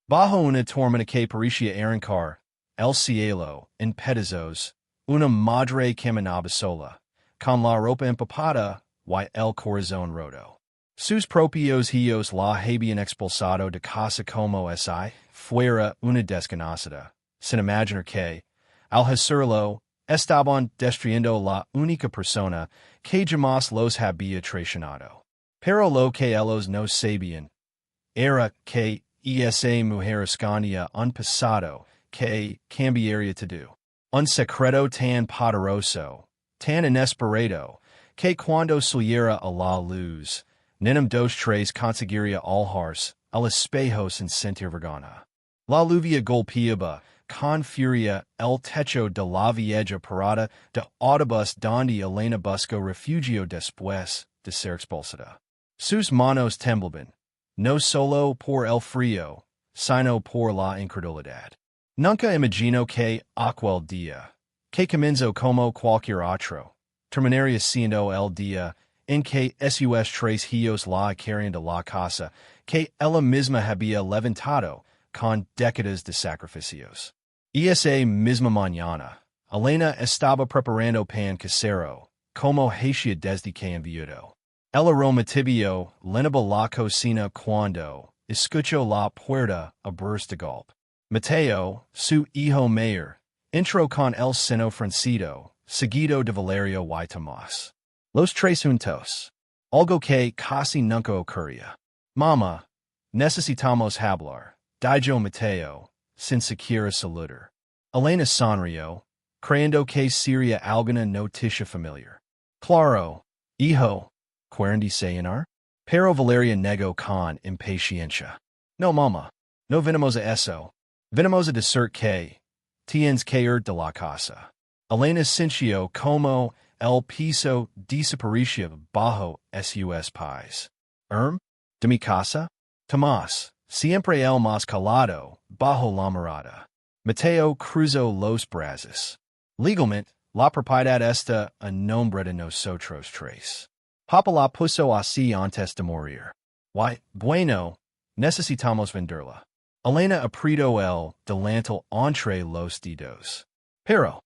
Bajo una tormenta que parecía arrancar el cielo en pedazos, una madre caminaba sola, con la ropa empapada y el corazón roto. Sus propios hijos la habían expulsado de casa como si fuera una desconocida, sin imaginar que, al hacerlo, estaban destruyendo la única persona que jamás los había traicionado. Pero lo que ellos no sabían era que esa mujer escondía un pasado que cambiaría todo. Un secreto tan poderoso, tan inesperado, que cuando saliera a la luz, Nenem dos tres conseguiría alejarse al espejo sin sentir vergüenza. La lluvia golpeaba con furia el techo de la vieja parada de autobús donde Elena buscó refugio después de ser expulsada. Sus manos temblaban, no solo por el frío, sino por la incredulidad. Nunca imaginó que aquel día, que comenzó como cualquier otro, terminaría siendo el día en que sus tres hijos la querían de la casa que ella misma había levantado con décadas de sacrificios. Y esa misma mañana, Elena estaba preparando pan casero, como hacía desde que enviudó. El aroma tibio llenaba la cocina cuando escuchó la puerta abrirse de golpe. Mateo, su hijo mayor, entró con el seno fruncido, seguido de Valerio y Tomás. Los tres juntos. Algo que casi nunca ocurría. Mamá, necesitamos hablar, dijo Mateo, sin siquiera saludar. Elena sonrió, creyendo que sería alguna noticia familiar. Claro, hijo, ¿quieren desayunar? Pero Valeria negó con impaciencia. No, mamá, no venimos a eso. Venimos a decir que tienes que ir de la casa. Elena sintió como el piso desaparecía bajo sus pies. De mi casa? Tomás, siempre el más calado, bajo la mirada. Mateo cruzó los brazos. Legalmente, la propiedad está a nombre de nosotros tres. Papa la puso así antes de morir. Bueno, necesitamos venderla. Elena apretó el delantal entre los dedos. Pero,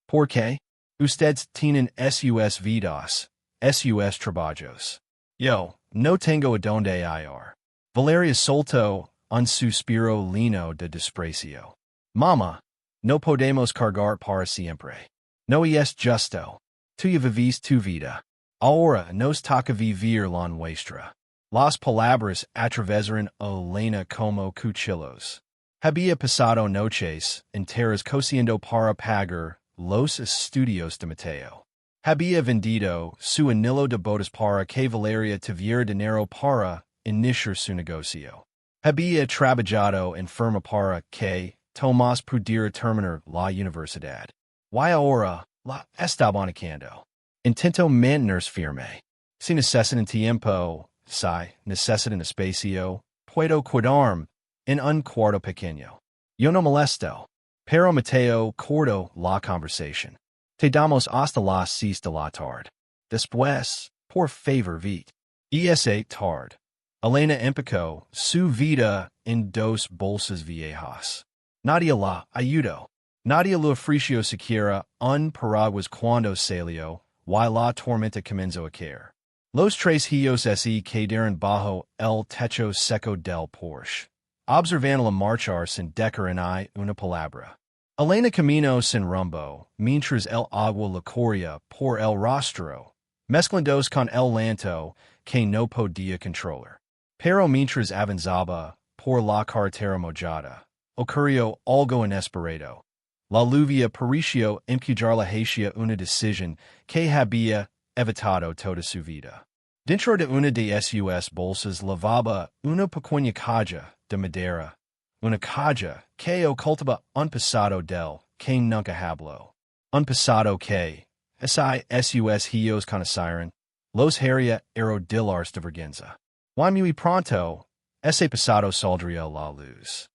¿por qué? Ustedes tienen sus vidas, sus trabajos. Yo, no tengo a donde ir. Valeria soltó un suspiro lleno de desprecio. Mamá, no podemos cargar para siempre. No es justo. Tú ya vivís tu vida. Ahora nos toca vivir la nuestra. Las palabras atravesaron a Elena como cuchillos. Había pasado noches enteras cosiendo para pagar los estudios de Mateo. Había vendido su anillo de bodas para que Valeria tuviera dinero para iniciar su negocio. Había trabajado en firma para que Tomás pudiera terminar la universidad. Y ahora la estaban haciendo. Intento mantenerse firme. Si necesitan tiempo, si necesitan espacio, puedo quedarme en un cuarto pequeño. Yo no molesto. Pero Mateo cortó la conversación. Te damos hasta las 6 de la tarde. Después, por favor, vite. Esa tarde, Elena empacó su vida en dos bolsas viejas. Nadie la ayudó. Nadie lo ofreció siquiera un paraguas cuando salió, y la tormenta comenzó a caer. Los tres hijos se quedaron bajo el techo seco del Porsche, observándola marchar sin decir ni una palabra. Elena caminó sin rumbo, mientras el agua le corría por el rostro, mezclándose con el llanto que no podía controlar. Pero mientras avanzaba por la carretera mojada, ocurrió algo inesperado. La lluvia pareció empujarla hacia una decisión que había evitado toda su vida. Dentro de una de sus bolsas lavaba una pequeña caja de madera, una caja que ocultaba un pasado del que nunca habló. Un pasado que, sus hijos conocieron, los haría herodilars de vergüenza. Muy pronto, ese pasado saldría a la luz.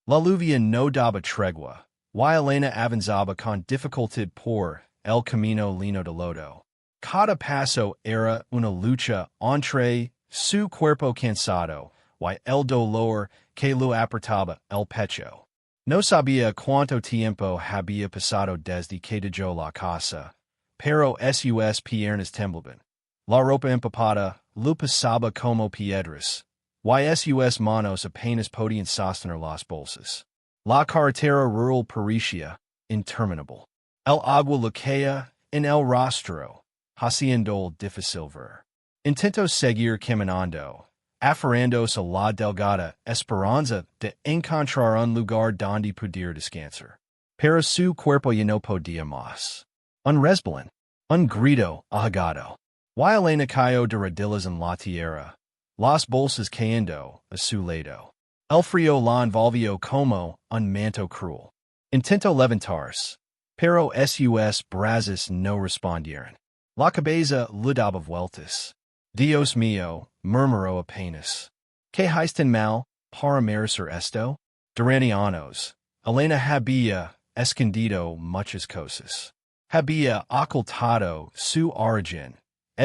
La lluvia no daba tregua, y Elena avanzaba con dificultad por el camino lleno de lodo. Cada paso era una lucha entre su cuerpo cansado y el dolor que lo apretaba el pecho. No sabía cuánto tiempo había pasado desde que dejó la casa, pero sus piernas temblaban. La ropa empapada lo pasaba como piedras, y sus manos apenas podían sostener las bolsas. La carretera rural parecía interminable. El agua le caía en el rostro, haciendo difícil ver. Intentó seguir caminando, aferrándose a la delgada esperanza de encontrar un lugar donde pudiera descansar. Pero su cuerpo ya no podía más. Un resbalón, un grito ahogado. Y Elena cayó de rodillas en la tierra, las bolsas cayendo a su lado. El frío la envolvió como un manto cruel. Intentó levantarse, pero sus brazos no respondieron. La cabeza le daba vueltas. Dios mío, murmuró apenas. ¿Qué hiciste mal para merecer esto? Durante años, Elena había escondido muchas cosas. Había ocultado su origen,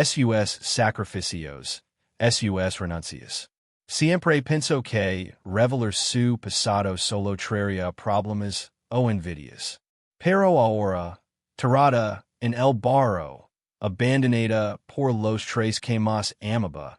sus sacrificios, sus renuncias. Siempre pensó que revelar su pasado solo traería problemas o envidias. Pero ahora, tirada en el barro, abandonada por los tres que más amaba,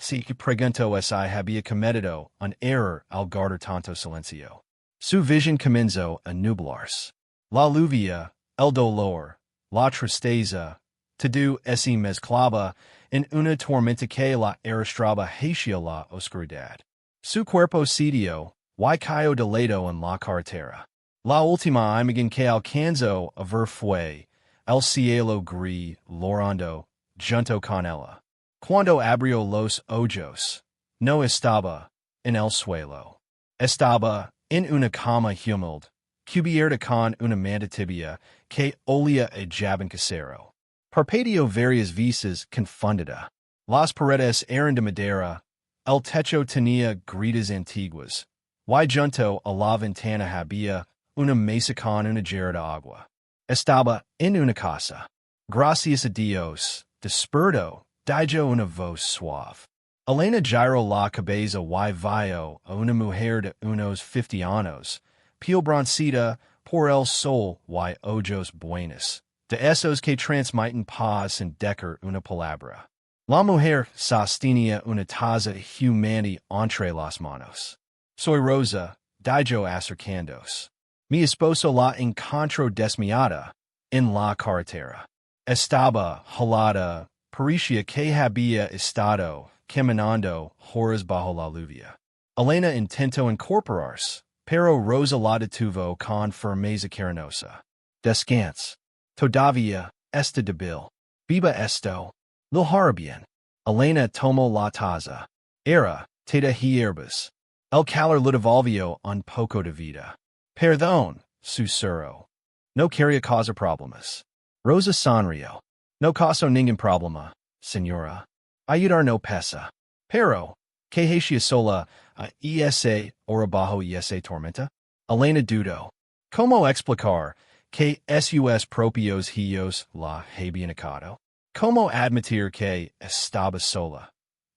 se preguntó si había cometido un error al guardar tanto silencio. Su visión comenzó a nublarse. La lluvia, el dolor, la tristeza, todo se mezclaba en una tormenta que la arrastraba hacia la oscuridad. Su cuerpo cedió y cayó de lado en la carretera. La última imagen que alcanzó a ver fue el cielo gris llorando junto con ella. Cuando abrió los ojos, no estaba en el suelo. Estaba en una cama humilde, cubierta con una manta tibia que olía a jabón casero. Parpadeó varias veces confundida. Las paredes eran de madera, el techo tenía grietas antiguas, y junto a la ventana había una mesa con una jarra de agua. Estaba en una casa. Gracias a Dios, despertó, dijo una voz suave. Elena giró la cabeza y vio a una mujer de unos 50 años, piel bronceada por el sol y ojos buenos, de esos que transmiten paz sin decir una palabra. La mujer sostenía una taza humana entre las manos. Soy Rosa, dijo acercándose. Mi esposo la encontró desmayada en la carretera. Estaba helada, parecía que había estado caminando horas bajo la lluvia. Elena intentó incorporarse, pero Rosa la detuvo con firmeza cariñosa. Descansa. Todavía está débil. Viva esto. Lo hará bien. Elena tomó la taza. Era té de hierbas. El calor le devolvió un poco de vida. Perdón, susurró. No quería causar problemas. Rosa sonrió. No causó ningún problema, señora. Ayudar no pesa. Pero, ¿qué hacía sola a ese hora bajo esa tormenta? Elena dudó. ¿Cómo explicar que sus propios hijos la habían echado? ¿Cómo admitir que estaba sola?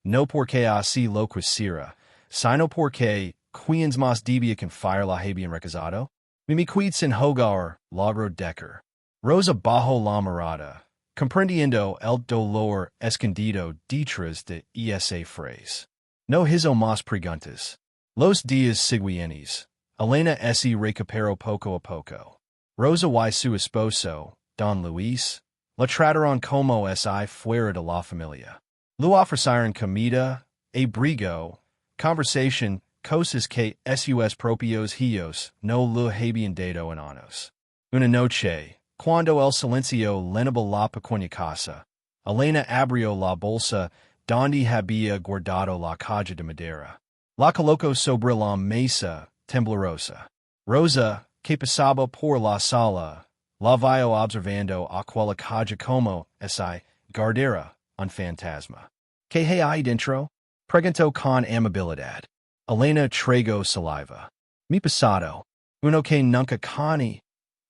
No porque así lo quisiera, sino porque quienes más debía confiar la habían rechazado. Mi quid sin hogar logro decker. Rosa bajó la mirada, comprendiendo el dolor escondido detrás de esa frase. No hizo más preguntas. Los días siguientes, Elena se recuperó poco a poco. Rosa y su esposo, Don Luis, la trataron como si fuera de la familia. Le ofrecieron comida, abrigo, conversación, cosas que sus propios hijos no le habían dado en años. Una noche, cuando el silencio llenaba la pequeña casa, Elena abrió la bolsa donde había guardado la caja de madera. La colocó sobre la mesa, temblorosa. Rosa, que pasaba por la sala, la vio observando aquella caja como si guardara un fantasma. ¿Qué hay ahí dentro? Preguntó con amabilidad. Elena tragó saliva. Mi pasado, uno que nunca conocí,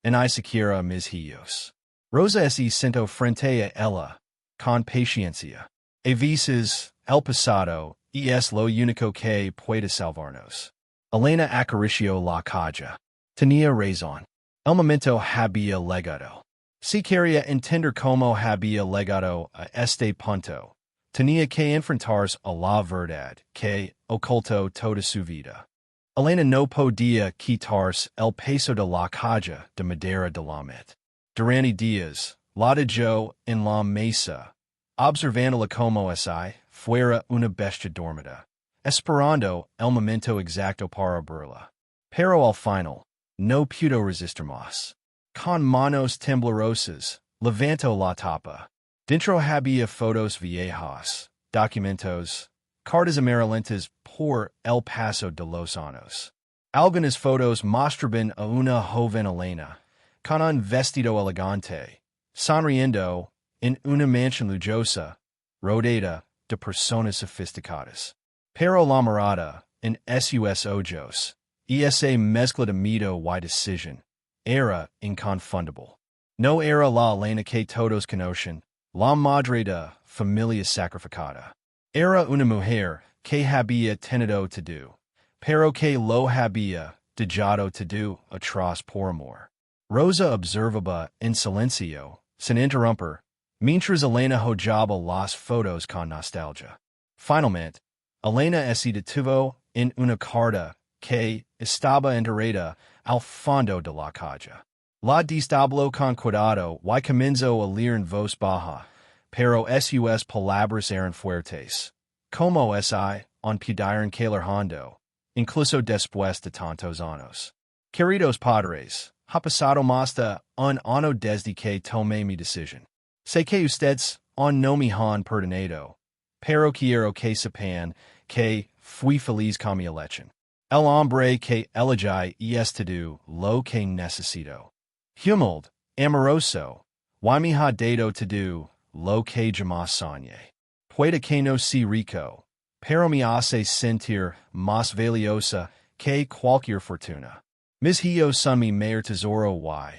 ni siquiera mis hijos. Rosa se sentó frente a ella, con paciencia. A veces, el pasado es lo único que puede salvarnos. Elena acarició la calle. Tenía razón. El momento había llegado. Si quería entender cómo había llegado a este punto, tenía que enfrentarse a la verdad que ocultó toda su vida. Elena no podía quitarse el peso de la calle de madera de la mente. Durante días, la dejó en la mesa, observándola como si fuera una bestia dormida, esperando el momento exacto para abrirla. Pero al final, no pudo resistir más. Con manos temblorosas, levantó la tapa. Dentro había fotos viejas, documentos, cartas amarillentas por el paso de los años. Algunas fotos mostraban a una joven Elena, con un vestido elegante, sonriendo en una mansión lujosa, rodeada de personas sofisticadas. Pero la mirada en sus ojos, y esa mezcla de miedo y decisión, era inconfundible. No era la Elena que todos conocen, la madre de familia sacrificada. Era una mujer que había tenido todo, pero que lo había dejado todo atrás por amor. Rosa observaba en silencio, sin interrumpir, mientras Elena hojaba las fotos con nostalgia. Finalmente, Elena se detuvo en una carta que estaba enterrada al fondo de la calle. La destabló con cuidado y comenzó a leer en voz baja, pero sus palabras eran fuertes, como si on pudieran caer hondo, incluso después de tantos años. Queridos padres, ha pasado más de un año desde que tomé mi decisión. Sé que ustedes no me han perdonado, pero quiero que sepan que fui feliz con mi elección. El hombre que elegí es todo lo que necesito. Humilde, amoroso, y me ha dado todo lo que jamás soñé. Puede que no sea rico, pero me hace sentir más valiosa que cualquier fortuna. Mis hijos son mi mayor tesoro y,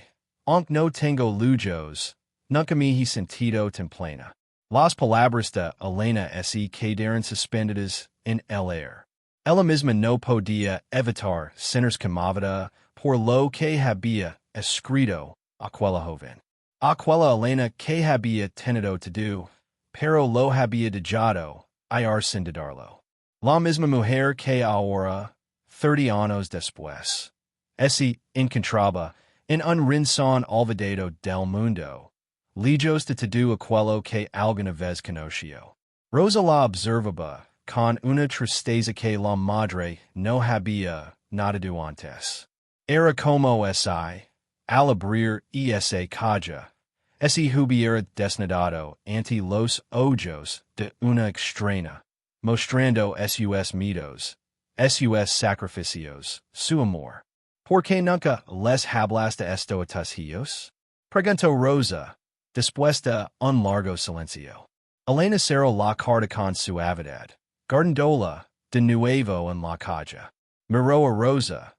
aunque no tengo lujos, nunca me he sentido tan plena. Las palabras de Elena se quedaron suspendidas en el aire. Ella misma no podía evitar sentirse conmovida por lo que había escrito aquella joven. Aquella Elena que había tenido todo, pero lo había dejado ir sin darlo. La misma mujer que ahora, 30 años después, se encontraba en un rincón olvidado del mundo, lejos de todo aquello que alguna vez conoció. Rosa la observaba con una tristeza que la madre no había notado antes. Era como si, al abrir esa calle, se hubiera desnudado ante los ojos de una extraña, mostrando sus miedos, sus sacrificios, su amor. ¿Por qué nunca les hablaste esto a tus hijos? Preguntó Rosa, después de un largo silencio. Elena cerró la carta con suavidad, guardándola de nuevo en la calle. Miró a Rosa,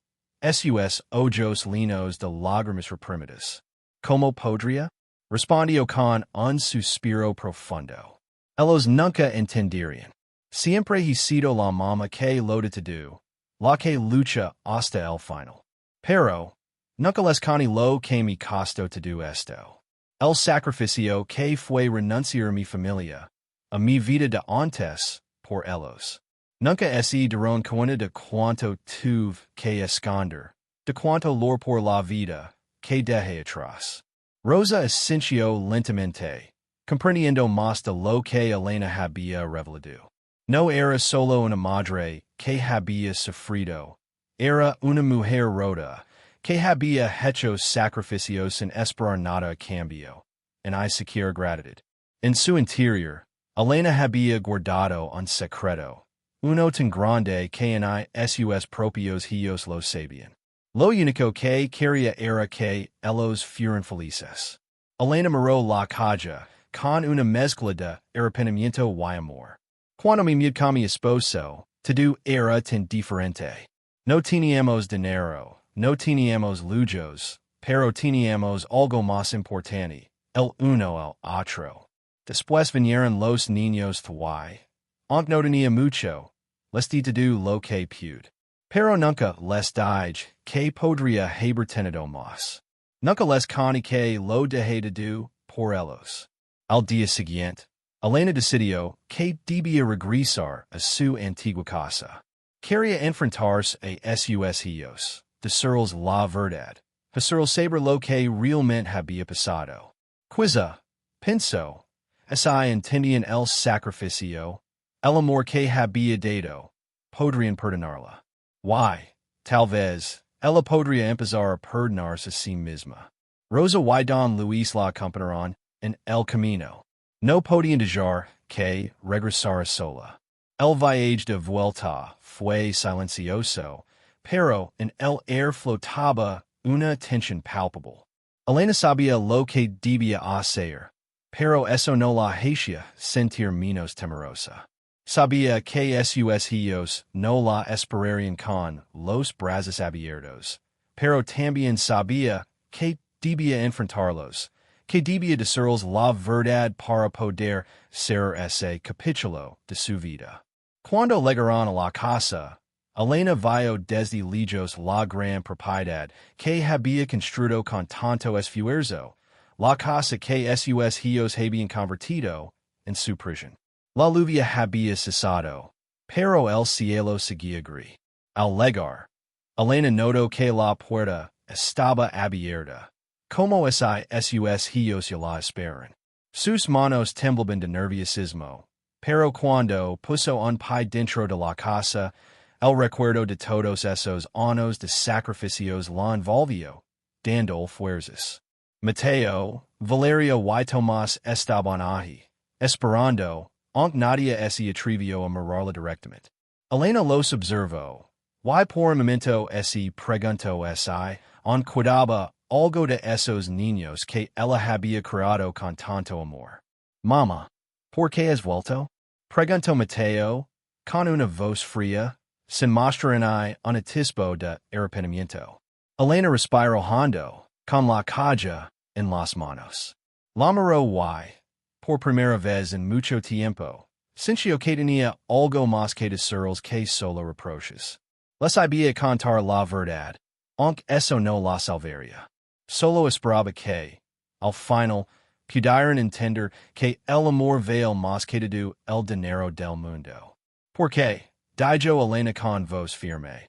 sus ojos llenos de lágrimas reprimidas. ¿Cómo podría? Respondió con un suspiro profundo. Ellos nunca entenderían. Siempre he sido la mamá que lo de todo, la que lucha hasta el final. Pero, nunca les conté lo que me costó todo esto. El sacrificio que fue renunciar a mi familia, a mi vida de antes, por ellos. Nunca se dieron cuenta de cuánto tuve que esconder, de cuánto lor por la vida que dejé atrás. Rosa asintió lentamente, comprendiendo más de lo que Elena había revelado. No era solo una madre que había sufrido, era una mujer rota que había hecho sacrificios sin esperar nada a cambio, en siquiera gratitud. En su interior, Elena había guardado un secreto, uno tan grande que en sus propios hijos lo sabían. Lo único que quería era que ellos fueran felices. Elena miró la calle con una mezcla de arrepentimiento y amor. Cuando me mudé con mi esposo, todo era tan diferente. No teníamos dinero, no teníamos lujos, pero teníamos algo más importante, el uno al otro. Después vinieron los niños y, aunque no tenía mucho, les di todo lo que pude. Pero nunca les dije que podría haber tenido más. Nunca les conté que lo dejé de do por ellos. Al día siguiente, Elena decidió que debía regresar a su antigua casa. Quería enfrentarse a sus hijos, decirles la verdad, hacerles saber lo que realmente había pasado. Quizá, pensó, así entendían el sacrificio, el amor que había dado, podrían perdonarla. Why, tal vez, ella podría empezar a perdonarse a sí misma. Rosa y Don Luis la acompañaron en el camino. No podían dejar que regresara sola. El viaje de vuelta fue silencioso, pero en el aire flotaba una tensión palpable. Elena sabía lo que debía hacer, pero eso no la hacía sentir menos temerosa. Sabía que sus hijos no la esperarían con los brazos abiertos, pero también sabía que debía enfrentarlos, que debía decirles la verdad para poder cerrar ese capítulo de su vida. Cuando llegaron a la casa, Elena vio desde lejos la gran propiedad que había construido con tanto esfuerzo, la casa que sus hijos habían convertido en su prisión. La lluvia había cesado, pero el cielo seguía gris. Al llegar, Elena notó que la puerta estaba abierta, como si sus hijos ya la esperaban. Sus manos temblaban de nerviosismo, pero cuando puso un pie dentro de la casa, el recuerdo de todos esos años de sacrificios la envolvió, dando fuerzas. Mateo, Valeria y Tomás estaban allí, esperando, aunque nadie se atrevió a mirarla directamente. Elena los observó, y por un momento se preguntó si aún quedaba algo de esos niños que ella había creado con tanto amor. Mamá, ¿por qué has vuelto? Preguntó Mateo, con una voz fría, sin mostrar un atisbo de arrepentimiento. Elena respiró hondo, con la caja en las manos. La miró y, por primera vez en mucho tiempo, sintió que tenía algo más que decirles que solo reproches. Les había contar la verdad, aunque eso no la salvaría. Solo esperaba que, al final, pudieran entender que el amor vale más que todo el dinero del mundo. Porque, dijo Elena con voz firme,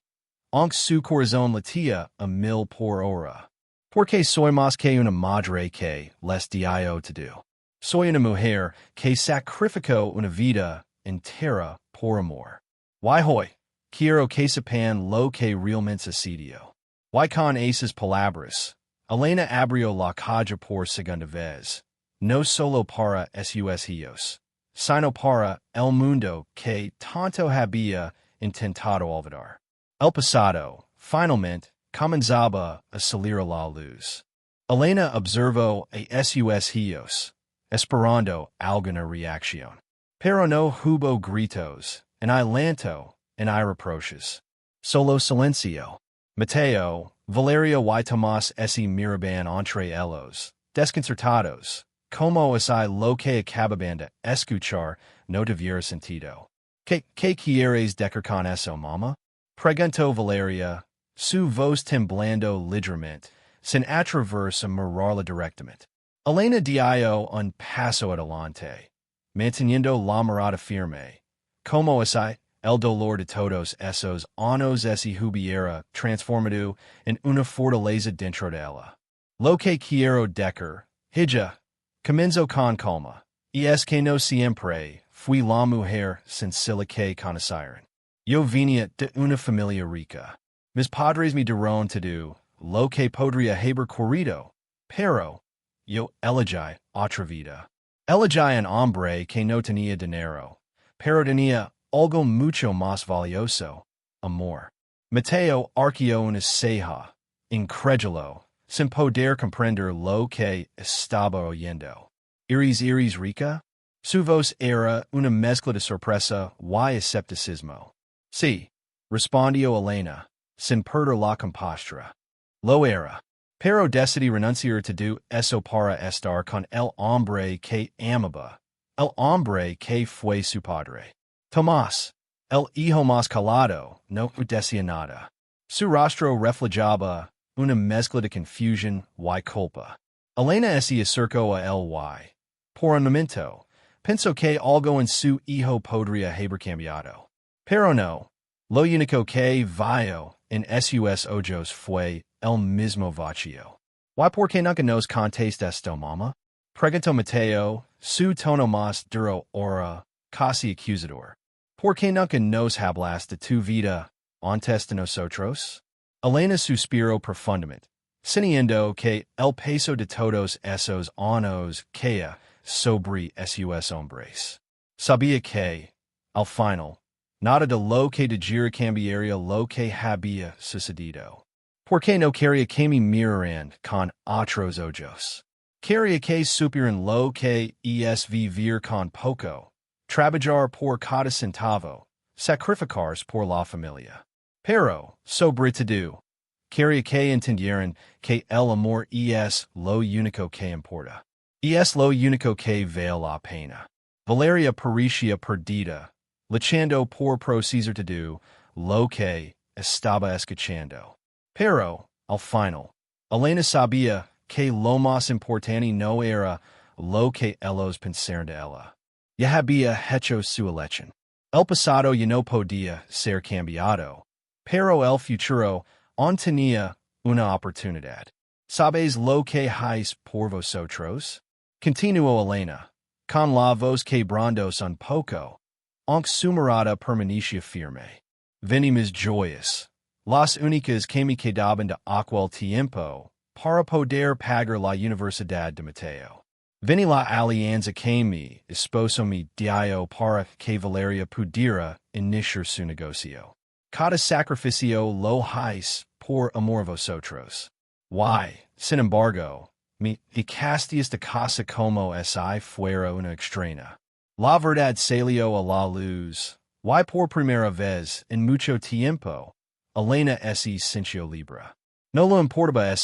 aunque su corazón latía a 1000 por hora. Porque soy más que una madre que les dio todo. Soy una mujer que sacrificó una vida entera por amor. Y hoy, quiero que sepan lo que realmente sucedió. Y con esas palabras, Elena abrió la caja por segunda vez, no solo para sus hijos, sino para el mundo que tanto había intentado olvidar. El pasado, finalmente, comenzaba a salir a la luz. Elena observó a sus hijos, esperando alguna reacción. Pero no hubo gritos, ni llanto, ni reproches. Solo silencio. Mateo, Valeria y Tomás se miraban entre ellos, desconcertados, como si lo que acababan de escuchar no tuviera sentido. ¿Qué quieres decir con eso, mamá? Preguntó Valeria, su voz temblando ligeramente, sin atreverse a mirarla directamente. Elena dio un paso adelante, manteniendo la mirada firme, como si el dolor de todos esos años se hubiera transformado en una fortaleza dentro de ella. Lo que quiero decir, hija, comenzó con calma, y es que no siempre fui la mujer sencilla que conocieron. Yo venía de una familia rica. Mis padres me dieron todo lo que podría haber querido, pero yo elegí otra vida. Elegí un hombre que no tenía dinero, pero tenía algo mucho más valioso, amor. Mateo arqueó una ceja, incrédulo, sin poder comprender lo que estaba oyendo. ¿Eres rica? Su voz era una mezcla de sorpresa y escepticismo. Sí, respondió Elena, sin perder la compostura. Lo era, pero decidí renunciar todo eso para estar con el hombre que amaba, el hombre que fue su padre. Tomás, El hijo más calado, no decía nada. Su rostro reflejaba una mezcla de confusión y culpa. Elena se acercó a él. Por un momento, pensó que algo en su hijo podría haber cambiado. Pero no. Lo único que vio en sus ojos fue el mismo vacío. ¿Y por qué nunca nos contaste esto, mamá? Preguntó Mateo, su tono más duro ahora, casi acusador. ¿Por qué nunca nos hablaste de tu vida antes de nosotros? Elena suspiró profundamente, sintiendo que el peso de todos esos años caía sobre sus hombres. Sabía que, al final, nada de lo que dijera cambiaría lo que había sucedido. ¿Por qué no quería que me miraran con otros ojos? Quería que supieran lo que es vivir con poco, trabajar por cada centavo, sacrificarse por la familia. Pero, sobre todo, quería que entendieran que el amor es lo único que importa. Es lo único que vale la pena. Valeria parecía perdida, luchando por procesar todo lo que estaba escuchando. Pero, al final, Elena sabía que lo más importante no era lo que ellos pensaron de ella. Ya había hecho su elección. El pasado ya no podía ser cambiado, pero el futuro aún tenía una oportunidad. ¿Sabes lo que hay por vosotros? Continuó Elena, con la voz quebrándose un poco, aunque su mirada permanecía firme. Vení mis joyas, las únicas que me quedaban de aquel tiempo, para poder pagar la Universidad de Mateo. Vení la alianza que mi esposo me dio para que Valeria pudiera iniciar su negocio. Cada sacrificio lo hais por amor a vosotros. Sin embargo, me castigas de casa como si fuera una extraña. La verdad salió a la luz. Por primera vez en mucho tiempo, Elena se sintió libre. No le importaba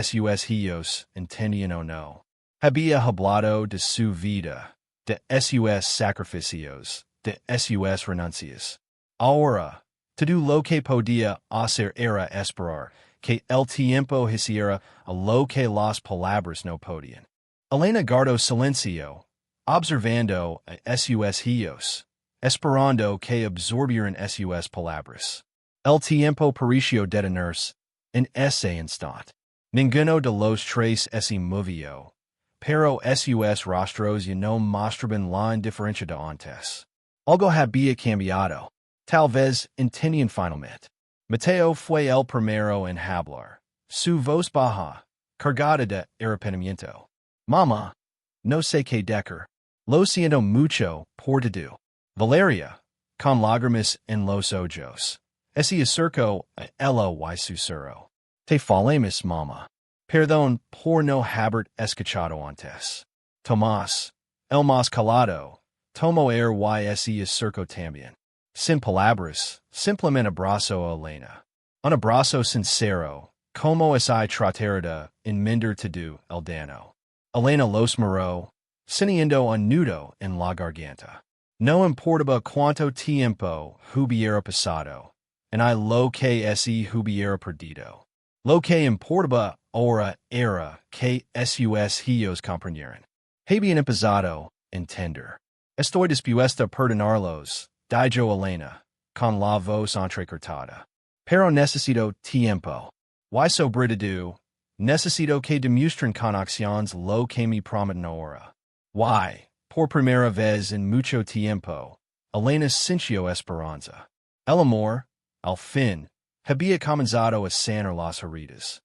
si sus hijos entendían o no. Había hablado de su vida, de sus sacrificios, de sus renuncias. Ahora, todo lo que podía hacer era esperar que el tiempo hiciera lo que las palabras no podían. Elena guardó silencio, observando a sus hijos, esperando que absorbieran sus palabras. El tiempo pareció detenerse en ese instante. Ninguno de los tres se movió, pero sus rostros ya no mostraban la indiferencia de antes. Algo había cambiado. Tal vez entendían finalmente. Mateo fue el primero en hablar, su voz baja, cargada de arrepentimiento. Mamá, no sé qué decir. Lo siento mucho por todo. Valeria, con lágrimas en los ojos, se acercó a ella y susurró. Te falemos, mamá. Perdón por no haber escuchado antes. Tomás, el más calado, tomó air y se acercó también. Sin palabras, simplemente abrazó a Elena. Un abrazo sincero, como si tratara de enmendar todo el daño. Elena los miró, sintiendo un nudo en la garganta. No importaba cuánto tiempo hubiera pasado, en lo que se hubiera perdido. Lo que importaba ahora era que sus hijos comprendieran. Habían empezado a entender. Estoy dispuesta a perdonarlos, dijo Elena, con la voz entrecortada. Pero necesito tiempo. Y sobre todo, necesito que demuestren con acciones lo que me prometen ahora. Por primera vez en mucho tiempo, Elena sintió esperanza. El amor, al fin, había comenzado a sanar las heridas.